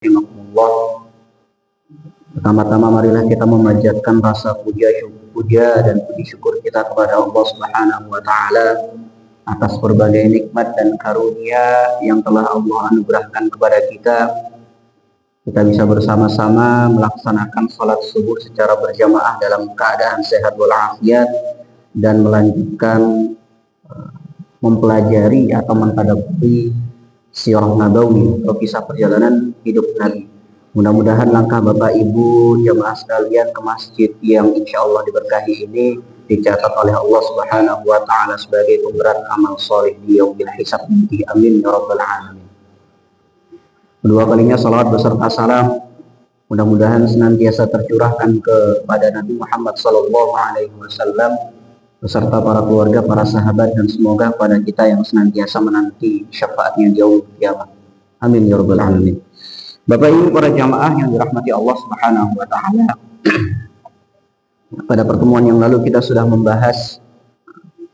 Rahimakumullah. Pertama-tama marilah kita memanjatkan rasa puja dan puji syukur kita kepada Allah Subhanahu wa taala atas berbagai nikmat dan karunia yang telah Allah anugerahkan kepada kita. Kita bisa bersama-sama melaksanakan salat subuh secara berjamaah dalam keadaan sehat walafiat dan melanjutkan mempelajari atau mentadabburi sirah nabawi atau kisah perjalanan hidup Nabi. Mudah-mudahan langkah Bapak Ibu jamaah sekalian ke masjid yang insya Allah diberkahi ini dicatat oleh Allah Subhanahu wa taala sebagai pemberat amal soleh di yaumil hisab nanti. Amin ya rabbal alamin. Kedua kalinya salawat beserta salam mudah-mudahan senantiasa tercurahkan kepada Nabi Muhammad sallallahu alaihi wasallam beserta para keluarga, para sahabat, dan semoga pada kita yang senantiasa menanti syafaatnya jauh kiamat. Amin ya rabbal alamin. Bapak Ibu para jamaah yang dirahmati Allah Subhanahu wa taala. Pada pertemuan yang lalu kita sudah membahas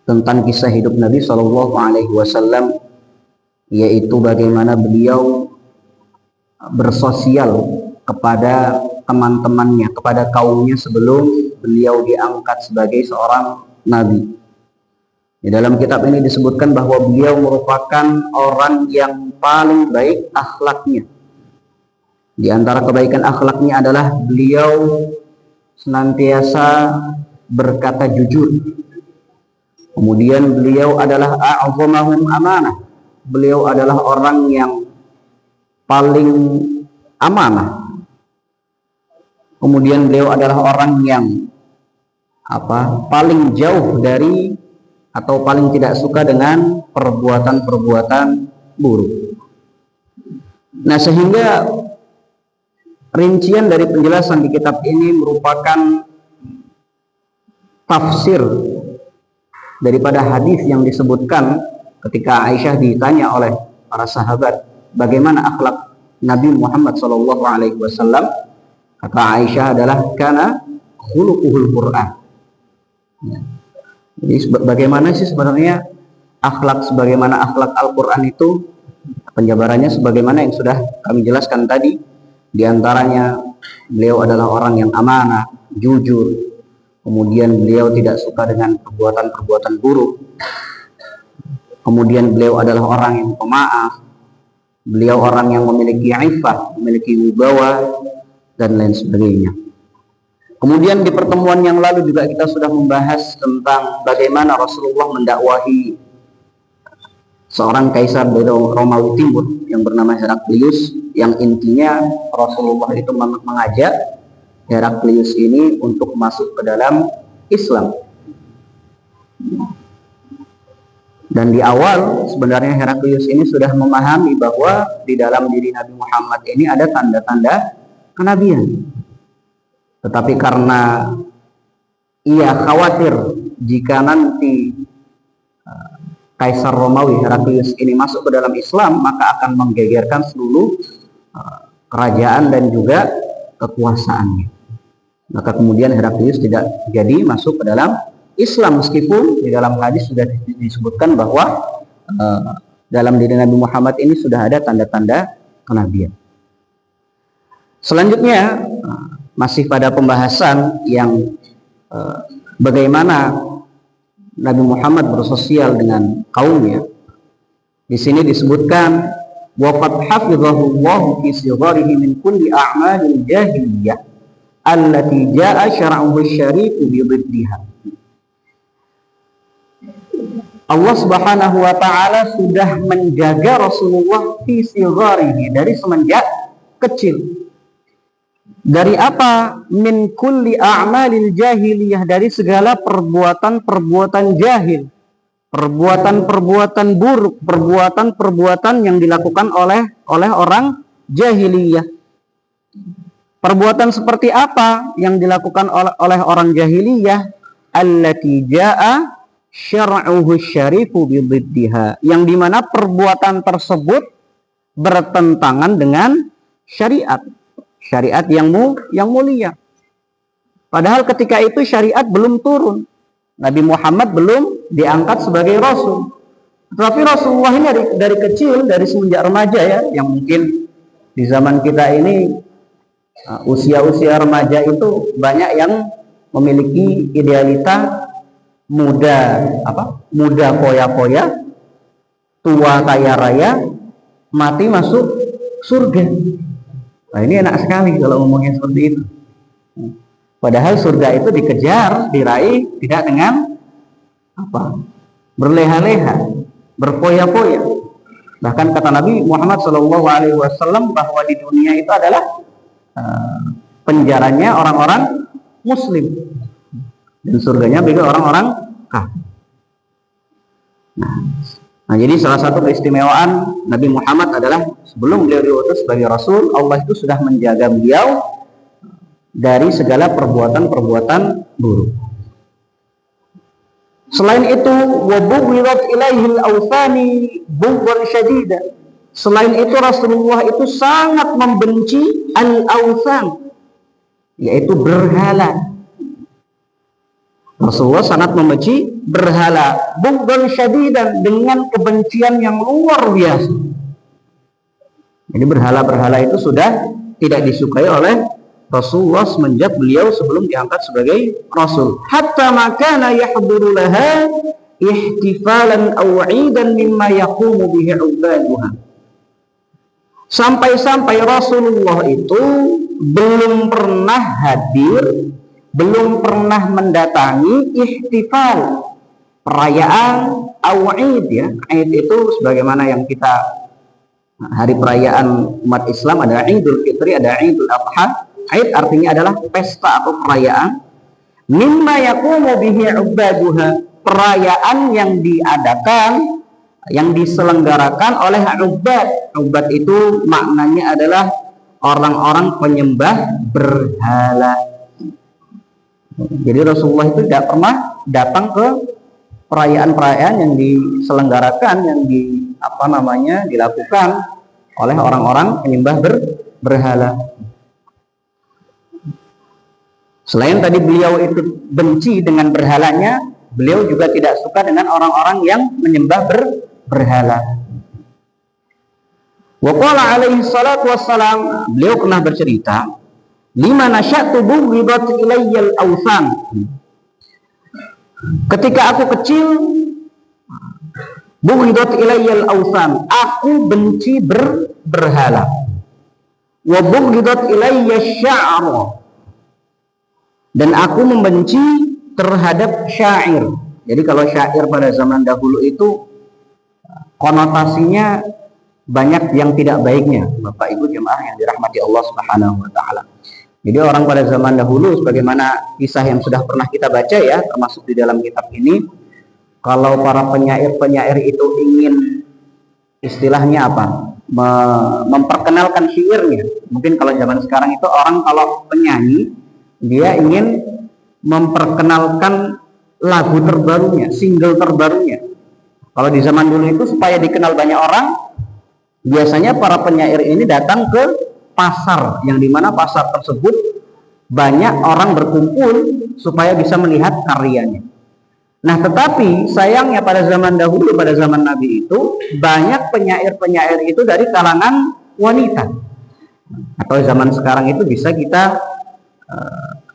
tentang kisah hidup Nabi sallallahu alaihi wasallam, yaitu bagaimana beliau bersosial kepada teman-temannya, kepada kaumnya sebelum beliau diangkat sebagai seorang Nabi. Di dalam kitab ini disebutkan bahwa beliau merupakan orang yang paling baik akhlaknya. Di antara kebaikan akhlaknya adalah beliau senantiasa berkata jujur. Kemudian beliau adalah a'zamahum amanah. Beliau adalah orang yang paling amanah. Kemudian beliau adalah orang yang paling jauh dari atau paling tidak suka dengan perbuatan-perbuatan buruk. Nah, sehingga rincian dari penjelasan di kitab ini merupakan tafsir daripada hadis yang disebutkan ketika Aisyah ditanya oleh para sahabat bagaimana akhlak Nabi Muhammad SAW. Kata Aisyah adalah kana khuluquhul Quran. Ya. Jadi bagaimana sih sebenarnya akhlak sebagaimana akhlak Al-Quran itu? Penjabarannya sebagaimana yang sudah kami jelaskan tadi. Di antaranya beliau adalah orang yang amanah, jujur. Kemudian beliau tidak suka dengan perbuatan-perbuatan buruk. Kemudian beliau adalah orang yang pemaaf. Beliau orang yang memiliki iffah, memiliki wibawa dan lain sebagainya. Kemudian di pertemuan yang lalu juga kita sudah membahas tentang bagaimana Rasulullah mendakwahi seorang kaisar dari Romawi Timur yang bernama Heraklius, yang intinya Rasulullah itu mengajak Heraklius ini untuk masuk ke dalam Islam. Dan di awal sebenarnya Heraklius ini sudah memahami bahwa di dalam diri Nabi Muhammad ini ada tanda-tanda kenabian. Tetapi karena ia khawatir jika nanti Kaisar Romawi Heraklius ini masuk ke dalam Islam, maka akan menggegerkan seluruh kerajaan dan juga kekuasaannya. Maka kemudian Heraklius tidak jadi masuk ke dalam Islam, meskipun di dalam hadis sudah disebutkan bahwa dalam diri Nabi Muhammad ini sudah ada tanda-tanda kenabian. Selanjutnya masih pada pembahasan yang bagaimana Nabi Muhammad bersosial dengan kaumnya. Di sini disebutkan wa qad hafizahu Allah fi sigharihi min kulli a'malil jahiliyah allati jaa'a syar'uhu syarif bi dhiddiha. Allah Subhanahu wa taala sudah menjaga Rasulullah fi sigharihi, dari semenjak kecil. Dari apa? Min kulli a'malil jahiliyah, dari segala perbuatan-perbuatan jahil, perbuatan-perbuatan buruk, perbuatan-perbuatan yang dilakukan oleh orang jahiliyah. Perbuatan seperti apa yang dilakukan oleh orang jahiliyah? Allati jaa'a syar'uhu syarifu bididdiha, yang dimana perbuatan tersebut bertentangan dengan syariat yang mulia. Padahal ketika itu syariat belum turun, Nabi Muhammad belum diangkat sebagai Rasul. Tetapi Rasulullah ini dari kecil, dari semenjak remaja ya, yang mungkin Di zaman kita ini usia-usia remaja itu banyak yang memiliki idealita muda foya-foya, tua kaya raya, mati masuk surga. Nah, ini enak sekali kalau ngomongnya seperti itu. Padahal surga itu dikejar, diraih tidak dengan berleha-leha, berfoya-foya. Bahkan kata Nabi Muhammad SAW bahwa di dunia itu adalah penjaranya orang-orang Muslim dan surganya bagi orang-orang kafir. Nah, jadi salah satu keistimewaan Nabi Muhammad adalah sebelum beliau diutus sebagai Rasul, Allah itu sudah menjaga beliau dari segala perbuatan-perbuatan buruk. Selain itu, wabughidhat ilaihil awthani bughdan syadida. Selain itu Rasulullah itu sangat membenci al-awthan, yaitu berhala. Rasulullah sangat membenci berhala, bughdan syadidan, dengan kebencian yang luar biasa. Jadi berhala-berhala itu sudah tidak disukai oleh Rasulullah semenjak beliau sebelum diangkat sebagai Rasul. Hatta makana yahduru laha ihtifalan aw 'idan mimma yaqumu bihi 'ubbaduha. Sampai-sampai Rasulullah itu belum pernah hadir, belum pernah mendatangi ihtifal, perayaan aw 'id ya. 'Id itu sebagaimana yang kita hari perayaan umat Islam, ada Idul Fitri, ada Idul Adha. Aid artinya adalah pesta atau perayaan. Mimma yaqumu bihi 'ubbaduha, perayaan yang diadakan, yang diselenggarakan oleh ubbad. Ubbad itu maknanya adalah orang-orang penyembah berhala. Jadi Rasulullah itu tidak pernah datang ke perayaan-perayaan yang diselenggarakan, yang dilakukan oleh orang-orang penyembah berhala. Selain tadi beliau itu benci dengan berhalanya, beliau juga tidak suka dengan orang-orang yang menyembah berhala. Wa qala alaihi salatu wassalam, beliau pernah bercerita, lima nasya'tu bughidhat ilayyal awthan. Ketika aku kecil, bughidhat ilayyal awthan, aku benci berhala. Wa bughidhat ilayyash sya'ra, dan aku membenci terhadap syair. Jadi kalau syair pada zaman dahulu itu konotasinya banyak yang tidak baiknya, Bapak Ibu jemaah yang dirahmati Allah Subhanahu wa taala. Jadi orang pada zaman dahulu, sebagaimana kisah yang sudah pernah kita baca ya, termasuk di dalam kitab ini, kalau para penyair-penyair itu ingin istilahnya memperkenalkan syairnya. Mungkin kalau zaman sekarang itu orang kalau penyanyi dia ingin memperkenalkan lagu terbarunya, single terbarunya. Kalau di zaman dulu itu supaya dikenal banyak orang, biasanya para penyair ini datang ke pasar, yang dimana pasar tersebut banyak orang berkumpul supaya bisa melihat karyanya. Nah, tetapi sayangnya pada zaman dahulu, pada zaman Nabi itu, banyak penyair-penyair itu dari kalangan wanita. Atau zaman sekarang itu bisa kita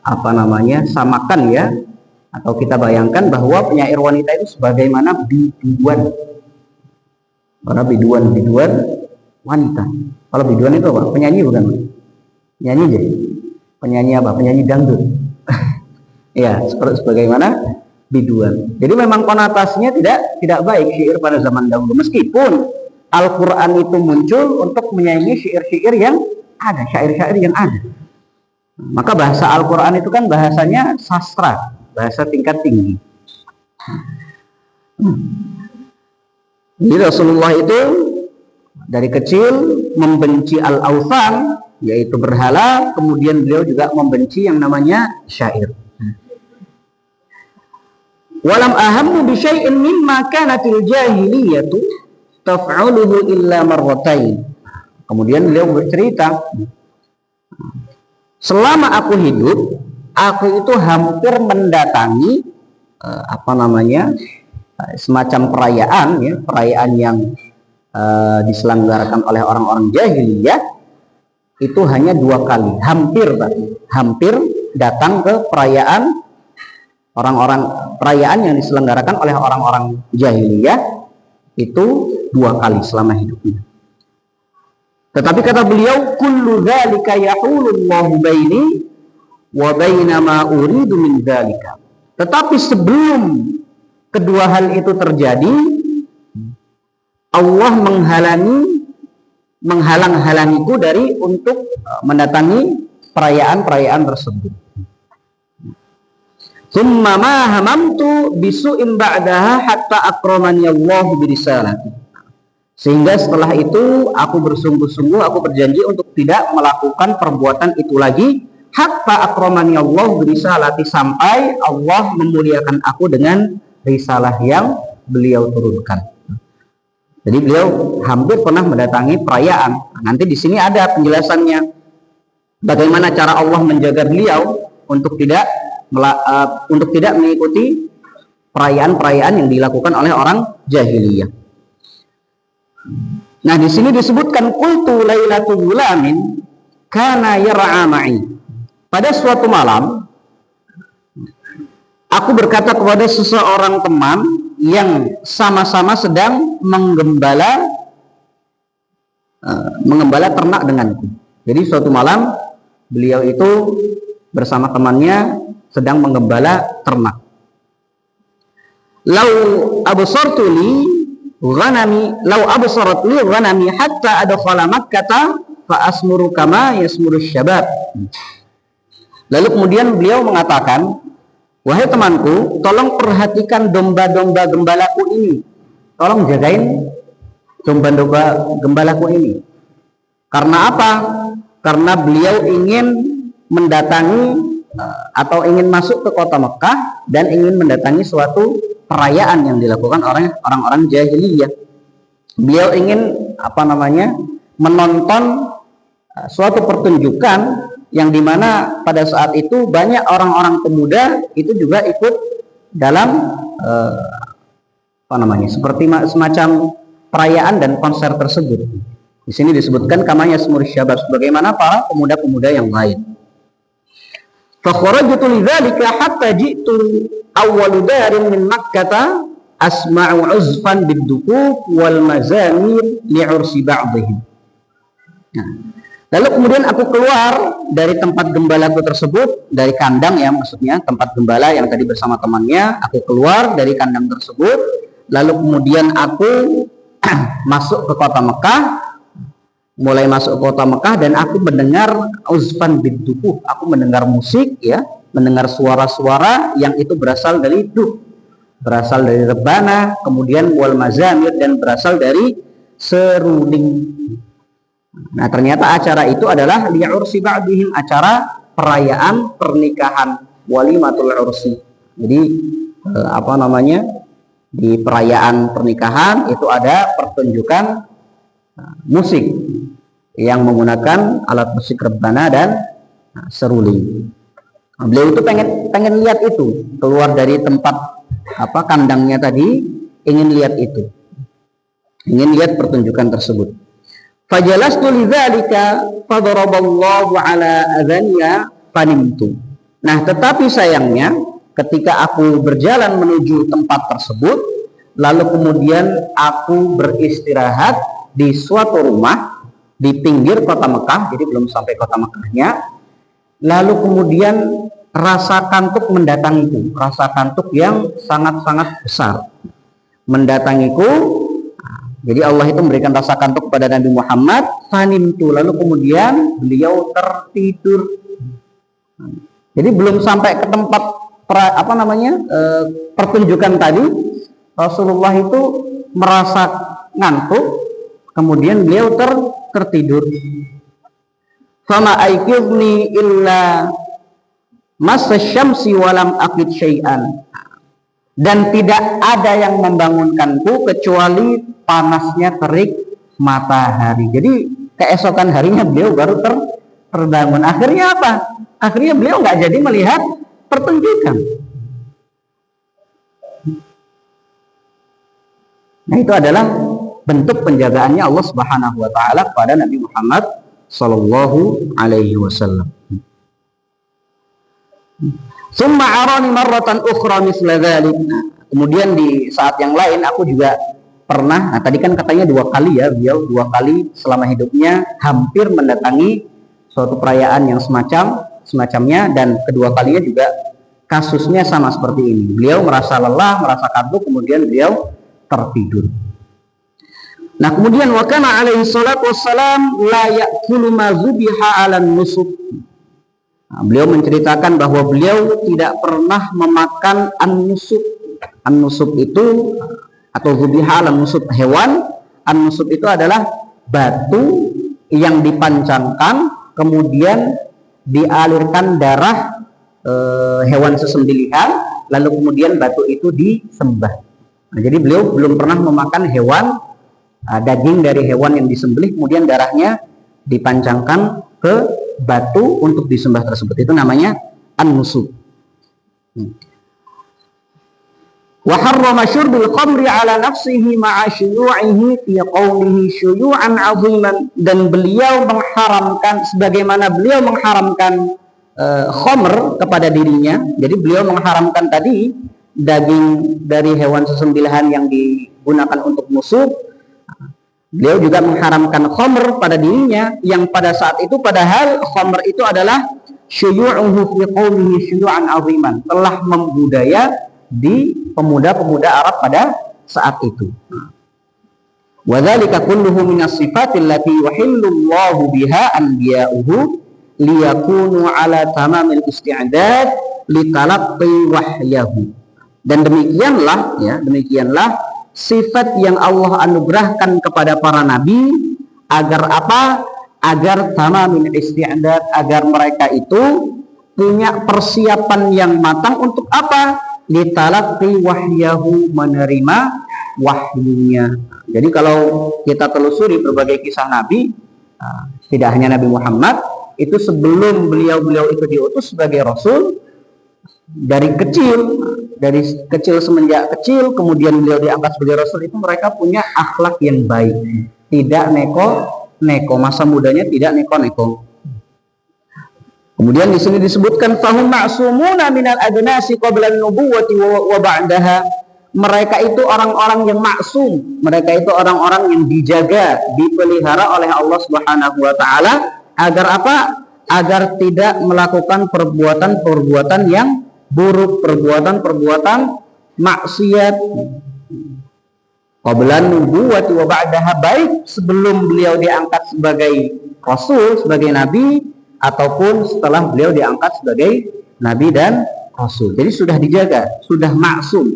samakan ya, atau kita bayangkan bahwa penyair wanita itu sebagaimana biduan. Karena biduan wanita. Kalau biduan itu apa? Penyanyi bukan? Penyanyi aja. Penyanyi apa? Penyanyi dangdut. Ya, sebagaimana biduan. Jadi memang konotasinya tidak baik syair pada zaman dahulu. Meskipun Al-Quran itu muncul untuk menyaingi syair-syair yang ada, syair-syair yang ada. Maka bahasa Al-Quran itu kan bahasanya sastra, bahasa tingkat tinggi. Jadi Rasulullah itu dari kecil membenci al-awthan, yaitu berhala. Kemudian beliau juga membenci yang namanya syair. Walam ahammu bi syai'in mimma kanatil jahiliyatu taf'aluhu illa marratain. Kemudian beliau bercerita, selama aku hidup, aku itu hampir mendatangi semacam perayaan ya, perayaan yang diselenggarakan oleh orang-orang jahiliyah, itu hanya 2 kali, hampir datang ke perayaan yang diselenggarakan oleh orang-orang jahiliyah itu 2 kali selama hidupnya. Tetapi kata beliau, kullu dzalika yahulullahu baini wa baina ma uridu min dzalika. Tetapi sebelum kedua hal itu terjadi, Allah menghalang-halangiku dari untuk mendatangi perayaan-perayaan tersebut. Tsumma ma hamamtu bisu'in ba'daha hatta akramani Allah birisalati. Sehingga setelah itu aku bersungguh-sungguh, aku berjanji untuk tidak melakukan perbuatan itu lagi hatta akramani Allah birisalati, sampai Allah memuliakan aku dengan risalah yang beliau turunkan. Jadi beliau hampir pernah mendatangi perayaan. Nanti di sini ada penjelasannya bagaimana cara Allah menjaga beliau untuk tidak mengikuti perayaan-perayaan yang dilakukan oleh orang jahiliyah. Nah, di sini disebutkan qultu lailatul gulamin kana yar'a ma'i. Pada suatu malam aku berkata kepada seseorang teman yang sama-sama sedang menggembala ternak denganku. Jadi suatu malam beliau itu bersama temannya sedang menggembala ternak. Lau absarat li ghanami hatta adkhala Makkah fa asmuru kama yasmuru syabab. Lalu kemudian beliau mengatakan, wahai temanku, tolong perhatikan domba-domba gembalaku ini. Tolong jagain domba-domba gembalaku ini. Karena apa? Karena beliau ingin mendatangi atau ingin masuk ke kota Mekah dan ingin mendatangi suatu perayaan yang dilakukan oleh orang-orang jahiliyah. Beliau ingin menonton suatu pertunjukan yang dimana pada saat itu banyak orang-orang pemuda itu juga ikut dalam seperti semacam perayaan dan konser tersebut. Di sini disebutkan kamanya semur syabab, sebagaimana para pemuda-pemuda yang lain. Fa kharajtu lidzalika hatta ji'tu awwal darin min Makkah asma'u uzfan bid-dukuk wal mazamir li'ursi ba'dihim. Nah, lalu kemudian aku keluar dari tempat gembalaku tersebut, dari kandang ya, maksudnya tempat gembala yang tadi bersama temannya. Aku keluar dari kandang tersebut, lalu kemudian aku masuk ke kota Mekah. Mulai masuk ke kota Mekah dan aku mendengar uzfan bid-dukuh, aku mendengar musik ya, mendengar suara-suara yang itu berasal dari duh, berasal dari rebana, kemudian wal mazamir, dan berasal dari seruling. Nah, ternyata acara itu adalah li'ursi ba'dihim, acara perayaan pernikahan, walimatul ursi. Jadi di perayaan pernikahan itu ada pertunjukan musik yang menggunakan alat musik rebana dan seruling. Beliau itu pengen lihat itu, keluar dari tempat kandangnya tadi, ingin lihat itu, ingin lihat pertunjukan tersebut. Fajalastu lidzalika fadaraballahu ala adhaniya fanimtu. Nah, tetapi sayangnya ketika aku berjalan menuju tempat tersebut, lalu kemudian aku beristirahat di suatu rumah di pinggir kota Mekah, jadi belum sampai kota Mekahnya. Lalu kemudian rasa kantuk mendatangiku, rasa kantuk yang sangat-sangat besar mendatangiku. Jadi Allah itu memberikan rasa kantuk kepada Nabi Muhammad. Fanimtu, lalu kemudian beliau tertidur. Jadi belum sampai ke tempat pertunjukan tadi, Rasulullah itu merasa ngantuk, kemudian beliau tertidur. Fama aikidni illa massa syamsi walam aqid syai'an. Dan tidak ada yang membangunkanku kecuali panasnya terik matahari. Jadi keesokan harinya beliau baru terbangun. Akhirnya apa? Akhirnya beliau nggak jadi melihat pertunjukan. Nah, itu adalah bentuk penjagaannya Allah Subhanahu wa taala kepada Nabi Muhammad sallallahu alaihi wasallam. Summa arani marratan ukhra misla dzalik. Kemudian di saat yang lain aku juga pernah, tadi kan katanya 2 kali ya, beliau 2 kali selama hidupnya hampir mendatangi suatu perayaan yang semacamnya, dan kedua kalinya juga kasusnya sama seperti ini. Beliau merasa lelah, merasa kantuk, kemudian beliau tertidur. Nah, kemudian wa kana alaihi salatu wassalam la ya'kulu ma zubiha 'alan nusuk. Beliau menceritakan bahwa beliau tidak pernah memakan an-nusuk. An-nusuk itu atau zubiha 'alan nusuk, hewan. An-nusuk itu adalah batu yang dipancangkan kemudian dialirkan darah hewan sesembelihan, lalu kemudian batu itu disembah. Nah, jadi beliau belum pernah memakan hewan, daging dari hewan yang disembelih kemudian darahnya dipancangkan ke batu untuk disembah tersebut. Itu namanya an-nusuk. Wa harrama syurbul khamri ala nafsihi ma'a syuyu'ihi fi qawlihi syuyu'an 'aziman, dan beliau mengharamkan sebagaimana beliau mengharamkan khamr kepada dirinya. Jadi beliau mengharamkan tadi daging dari hewan sesembelihan yang digunakan untuk nusuk. Beliau juga mengharamkan khamr pada dirinya, yang pada saat itu padahal khamr itu adalah syuyu'uhu fi qawlihi syuyu'an 'aziman, telah membudaya di pemuda-pemuda Arab pada saat itu. Wa dzalika kulluhu minas sifatil lati yuhillu Allahu biha anbiya'uhu liyakunu ala tamamil isti'dad li talaqqi wahyahu. Dan demikianlah sifat yang Allah anugerahkan kepada para nabi, agar apa? Agar tamamil isti'dad, agar mereka itu punya persiapan yang matang untuk apa? Litalaqqi wahyahu, menerima wahyunya. Jadi kalau kita telusuri berbagai kisah Nabi, tidak hanya Nabi Muhammad, itu sebelum beliau itu diutus sebagai Rasul, dari kecil semenjak kecil kemudian beliau diangkat sebagai Rasul, itu mereka punya akhlak yang baik, tidak neko-neko, masa mudanya tidak neko-neko. Kemudian di sini disebutkan fahum ma'sumuna minal adnasi qabla an-nubuwwati wa ba'daha. Mereka itu orang-orang yang maksum, mereka itu orang-orang yang dijaga, dipelihara oleh Allah Subhanahu wa taala, agar apa? Agar tidak melakukan perbuatan-perbuatan yang buruk, perbuatan-perbuatan maksiat. Qabla an-nubuwwati wa ba'daha, baik sebelum beliau diangkat sebagai rasul, sebagai nabi, ataupun setelah beliau diangkat sebagai nabi dan rasul. Jadi sudah dijaga, sudah maksum,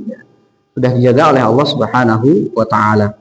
sudah dijaga oleh Allah Subhanahu wa taala.